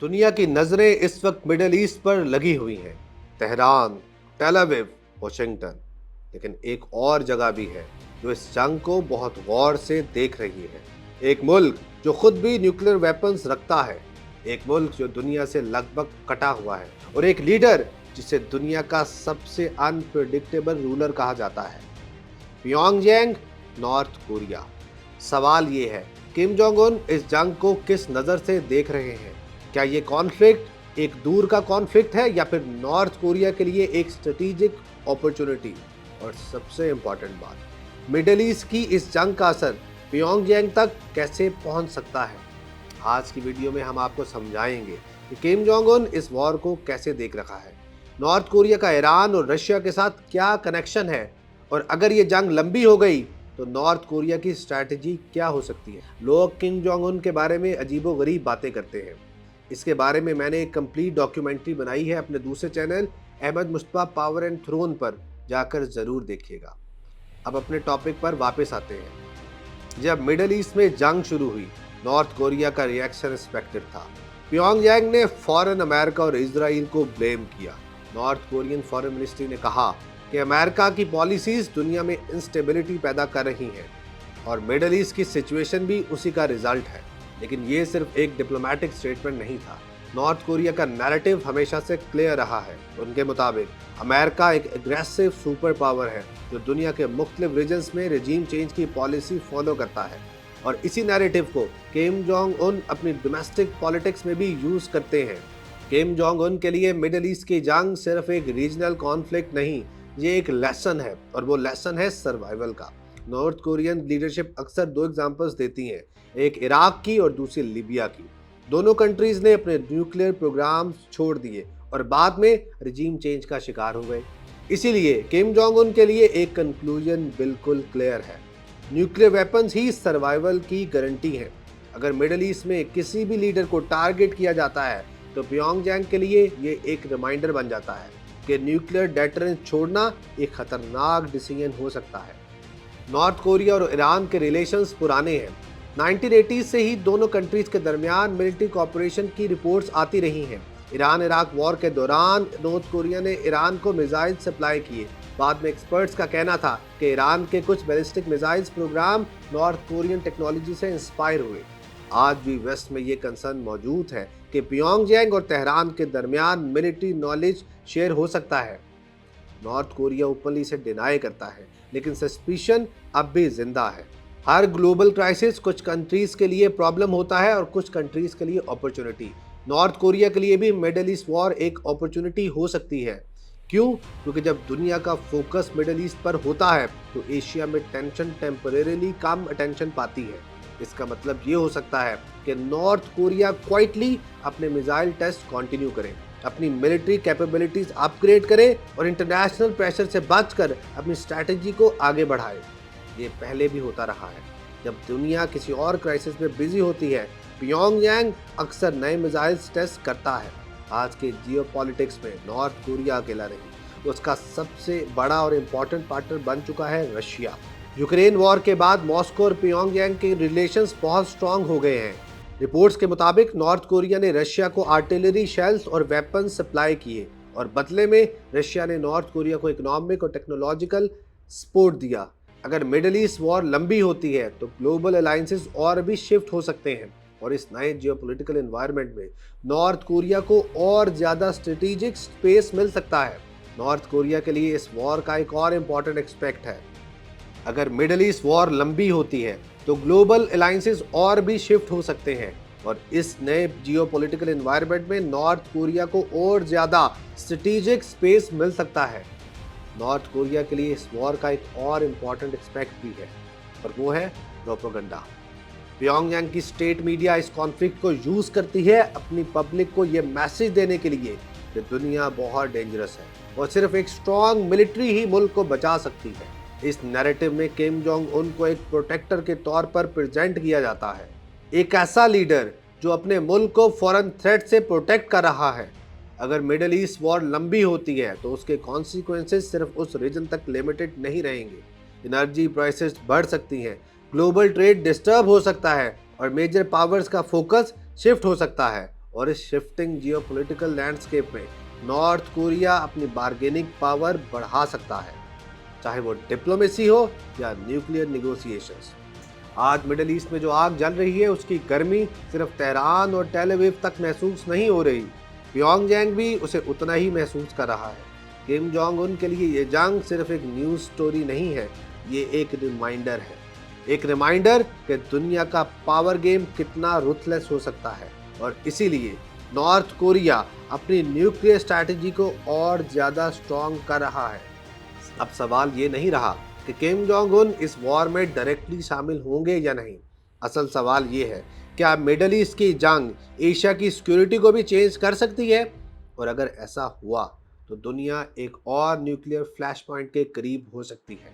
दुनिया की नजरें इस वक्त मिडल ईस्ट पर लगी हुई हैं। Tehran, Tel Aviv, Washington. लेकिन एक और जगह भी है जो इस जंग को बहुत गौर से देख रही है। एक मुल्क जो खुद भी न्यूक्लियर वेपन्स रखता है, एक मुल्क जो दुनिया से लगभग कटा हुआ है, और एक लीडर जिसे दुनिया का सबसे अनप्रेडिक्टेबल रूलर कहा जाता है, प्योंगयांग, नॉर्थ कोरिया। सवाल ये है, किम जोंग उन इस जंग को किस नज़र से देख रहे हैं? क्या ये कॉन्फ्लिक्ट एक दूर का कॉन्फ्लिक्ट है या फिर नॉर्थ कोरिया के लिए एक स्ट्रेटेजिक अपॉर्चुनिटी? और सबसे इंपॉर्टेंट बात, मिडिल ईस्ट की इस जंग का असर प्योंगयांग तक कैसे पहुंच सकता है? आज की वीडियो में हम आपको समझाएंगे कि किम जोंग उन इस वॉर को कैसे देख रखा है, नॉर्थ कोरिया का ईरान और रशिया के साथ क्या कनेक्शन है, और अगर ये जंग लंबी हो गई तो नॉर्थ कोरिया की स्ट्रैटेजी क्या हो सकती है। लोग किम जोंग उन के बारे में अजीबोगरीब बातें करते हैं। इसके बारे में मैंने एक कंप्लीट डॉक्यूमेंट्री बनाई है अपने दूसरे channel Ahmad Mustafa power and throne पर, जाकर जरूर देखिएगा। अब अपने टॉपिक पर वापस आते हैं। जब मिडिल ईस्ट में जंग शुरू हुई, नॉर्थ कोरिया का रिएक्शन एक्सपेक्टेड था। प्योंगयांग ने फौरन अमेरिका और इजराइल को ब्लेम किया। नॉर्थ कोरियन फॉरेन मिनिस्ट्री ने कहा कि अमेरिका की पॉलिसीज दुनिया में इंस्टेबिलिटी पैदा कर रही हैं और मिडिल ईस्ट की सिचुएशन भी उसी का रिजल्ट है। लेकिन ये सिर्फ एक डिप्लोमेटिक स्टेटमेंट नहीं था। नॉर्थ कोरिया का नैरेटिव हमेशा से क्लियर रहा है। उनके मुताबिक अमेरिका एक एग्रेसिव सुपर पावर है जो दुनिया के मुख्तलिफ रीजन्स में रेजीम चेंज की पॉलिसी फॉलो करता है, और इसी नैरेटिव को किम जोंग उन अपनी डोमेस्टिक पॉलिटिक्स में भी यूज करते हैं। किम जोंग उन के लिए मिडिल ईस्ट की जंग सिर्फ एक रीजनल कॉन्फ्लिक्ट नहीं, ये एक लेसन है, और वो लेसन है सर्वाइवल का। नॉर्थ कोरियन लीडरशिप अक्सर दो एग्जांपल्स देती हैं, एक इराक की और दूसरी लीबिया की। दोनों कंट्रीज ने अपने न्यूक्लियर प्रोग्राम छोड़ दिए और बाद में रेजिम चेंज का शिकार हो गए। इसीलिए किम जोंग उन के लिए एक कंक्लूजन बिल्कुल क्लियर है, न्यूक्लियर वेपन्स ही सर्वाइवल की गारंटी है। अगर मिडिल ईस्ट में किसी भी लीडर को टारगेट किया जाता है तो प्योंगयांग के लिए ये एक रिमाइंडर बन जाता है कि न्यूक्लियर डेटरेंस छोड़ना एक खतरनाक डिसीजन हो सकता है। नॉर्थ कोरिया और ईरान के रिलेशंस पुराने हैं। 1980 से ही दोनों कंट्रीज के दरमियान मिलिट्री कोऑपरेशन की रिपोर्ट्स आती रही हैं। ईरान इराक वॉर के दौरान नॉर्थ कोरिया ने ईरान को मिसाइल सप्लाई किए। बाद में एक्सपर्ट्स का कहना था कि ईरान के कुछ ballistic missiles program North Korean technology से इंस्पायर हुए। आज भी वेस्ट में ये कंसर्न मौजूद है कि प्योंगयांग और तेहरान के दरमियान मिलिट्री नॉलेज शेयर हो सकता है। नॉर्थ कोरिया ओपनली से डिनाई करता है, लेकिन सस्पिशन अब भी जिंदा है। हर ग्लोबल क्राइसिस कुछ कंट्रीज के लिए प्रॉब्लम होता है और कुछ कंट्रीज के लिए अपॉर्चुनिटी। नॉर्थ कोरिया के लिए भी मिडिल ईस्ट वॉर एक अपॉर्चुनिटी हो सकती है। क्यों? क्योंकि जब दुनिया का फोकस मिडिल ईस्ट पर होता है तो एशिया में टेंशन टेम्परेरीली कम अटेंशन पाती है। इसका मतलब ये हो सकता है कि नॉर्थ कोरिया क्वाइटली अपने मिसाइल टेस्ट कंटिन्यू करे, अपनी मिलिट्री कैपेबिलिटीज अपग्रेड करे और इंटरनेशनल प्रेशर से बचकर अपनी स्ट्रैटेजी को आगे बढ़ाए। ये पहले भी होता रहा है। जब दुनिया किसी और क्राइसिस में बिजी होती है, प्योंगयांग अक्सर नए मिसाइल्स टेस्ट करता है। आज के जियोपॉलिटिक्स में नॉर्थ कोरिया अकेला नहीं, उसका सबसे बड़ा और इम्पोर्टेंट पार्टनर बन चुका है रशिया। यूक्रेन वॉर के बाद मॉस्को और प्योंगयांग के रिलेशंस बहुत स्ट्रांग हो गए हैं। रिपोर्ट्स के मुताबिक नॉर्थ कोरिया ने रशिया को आर्टिलरी शेल्स और वेपन सप्लाई किए, और बदले में रशिया ने नॉर्थ कोरिया को इकोनॉमिक और टेक्नोलॉजिकल सपोर्ट दिया। अगर मिडिल ईस्ट वॉर लंबी होती है तो ग्लोबल अलायंसेस और भी शिफ्ट हो सकते हैं, और इस नए जियोपॉलिटिकल एनवायरनमेंट में नॉर्थ कोरिया को और ज़्यादा स्ट्रेटेजिक स्पेस मिल सकता है। नॉर्थ कोरिया के लिए इस वॉर का एक और इम्पॉर्टेंट एस्पेक्ट है, अगर मिडिल ईस्ट वॉर लंबी होती है तो ग्लोबल अलायंसेस और भी शिफ्ट हो सकते हैं, और इस नए जियोपॉलिटिकल एनवायरनमेंट में नॉर्थ कोरिया को और ज़्यादा स्ट्रेटेजिक स्पेस मिल सकता है। नॉर्थ कोरिया के लिए इस वॉर का एक और इम्पॉर्टेंट एस्पेक्ट भी है, और वो है प्रोपेगेंडा। प्योंगयांग की स्टेट मीडिया इस कॉन्फ्लिक्ट को यूज़ करती है अपनी पब्लिक को ये मैसेज देने के लिए कि दुनिया बहुत डेंजरस है और सिर्फ एक स्ट्रॉन्ग मिलिट्री ही मुल्क को बचा सकती है। इस नैरेटिव में किम जोंग उन को एक प्रोटेक्टर के तौर पर प्रेजेंट किया जाता है, एक ऐसा लीडर जो अपने मुल्क को फॉरेन थ्रेट से प्रोटेक्ट कर रहा है। अगर मिडिल ईस्ट वॉर लंबी होती है तो उसके कॉन्सिक्वेंसेस सिर्फ उस रीजन तक लिमिटेड नहीं रहेंगे। एनर्जी प्राइसेस बढ़ सकती हैं, ग्लोबल ट्रेड डिस्टर्ब हो सकता है और मेजर पावर्स का फोकस शिफ्ट हो सकता है, और इस शिफ्टिंग जियोपॉलिटिकल लैंडस्केप में नॉर्थ कोरिया अपनी बार्गेनिंग पावर बढ़ा सकता है, चाहे वो डिप्लोमेसी हो या न्यूक्लियर निगोशिएशंस। आज मिडिल ईस्ट में जो आग जल रही है उसकी गर्मी सिर्फ तेहरान और टेल अवीव तक महसूस नहीं हो रही, प्योंगयांग भी उसे उतना ही महसूस कर रहा है। किम जोंग उन के लिए ये जंग सिर्फ एक न्यूज स्टोरी नहीं है, ये एक रिमाइंडर है। एक रिमाइंडर कि दुनिया का पावर गेम कितना रुथलेस हो सकता है, और इसीलिए नॉर्थ कोरिया अपनी न्यूक्लियर स्ट्रैटेजी को और ज्यादा स्ट्रॉन्ग कर रहा है। अब सवाल ये नहीं रहा कि किम जोंग उन इस वॉर में डायरेक्टली शामिल होंगे या नहीं। असल सवाल ये है, क्या मिडल ईस्ट की जंग एशिया की सिक्योरिटी को भी चेंज कर सकती है? और अगर ऐसा हुआ तो दुनिया एक और न्यूक्लियर फ्लैश पॉइंट के करीब हो सकती है।